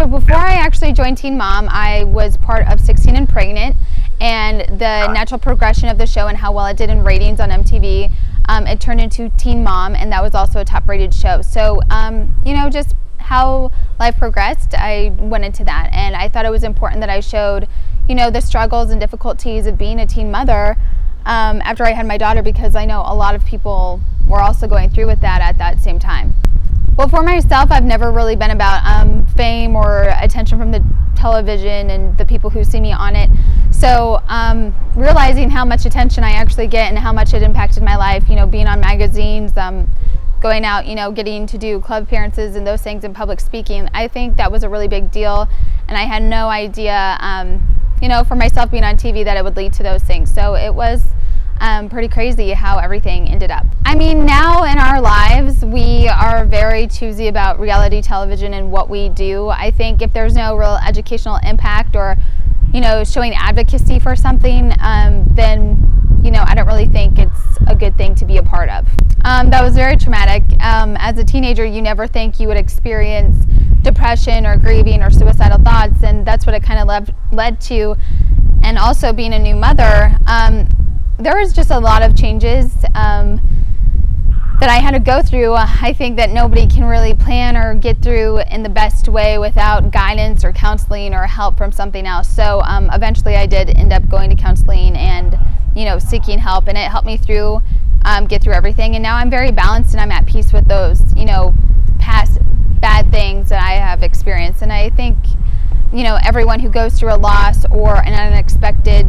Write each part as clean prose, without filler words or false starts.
So before I actually joined Teen Mom, I was part of 16 and Pregnant, and the natural progression of the show and how well it did in ratings on MTV, it turned into Teen Mom, and that was also a top rated show. So, just how life progressed, I went into that, and I thought it was important that I showed, the struggles and difficulties of being a teen mother after I had my daughter, because I know a lot of people were also going through with that at that same time. Well, for myself, I've never really been about fame or attention from the television and the people who see me on it. So realizing how much attention I actually get and how much it impacted my life, being on magazines, going out, getting to do club appearances and those things, and public speaking, I think that was a really big deal. And I had no idea, for myself being on TV, that it would lead to those things. So it was pretty crazy how everything ended up. I mean, now in our lives, we are very choosy about reality television and what we do. I think if there's no real educational impact or, showing advocacy for something, then, I don't really think it's a good thing to be a part of. That was very traumatic. As a teenager, you never think you would experience depression or grieving or suicidal thoughts, and that's what it kind of led to. And also being a new mother, there was just a lot of changes that I had to go through. I think that nobody can really plan or get through in the best way without guidance or counseling or help from something else. So eventually I did end up going to counseling and, seeking help, and it helped me through, get through everything. And now I'm very balanced and I'm at peace with those, past bad things that I have experienced. And I think, everyone who goes through a loss or an unexpected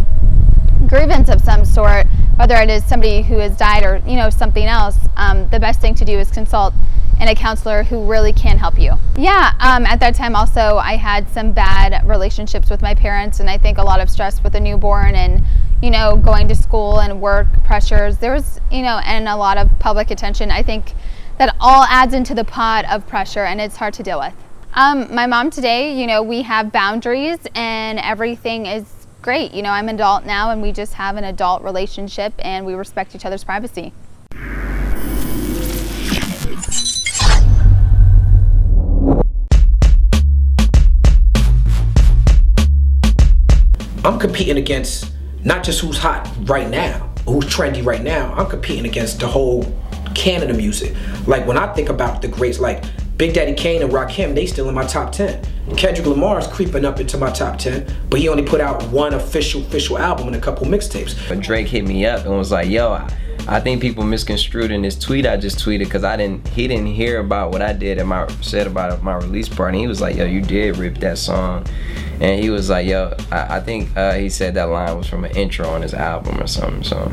grievance of some sort, whether it is somebody who has died or something else, the best thing to do is consult a counselor who really can help you. At that time also I had some bad relationships with my parents, and I think a lot of stress with a newborn and going to school and work pressures. There was and a lot of public attention. I think that all adds into the pot of pressure, and it's hard to deal with. My mom today, we have boundaries and everything is great. I'm an adult now, and we just have an adult relationship, and we respect each other's privacy. I'm competing against not just who's hot right now, who's trendy right now. I'm competing against the whole canon of music. Like when I think about the greats like Big Daddy Kane and Rakim, they still in my top 10. Kendrick Lamar's creeping up into my top 10, but he only put out one official album and a couple mixtapes. But Drake hit me up and was like, yo, I think people misconstrued in this tweet I just tweeted, because he didn't hear about what I did said about my release party. He was like, yo, you did rip that song. And he was like, yo, I think he said that line was from an intro on his album or something, so.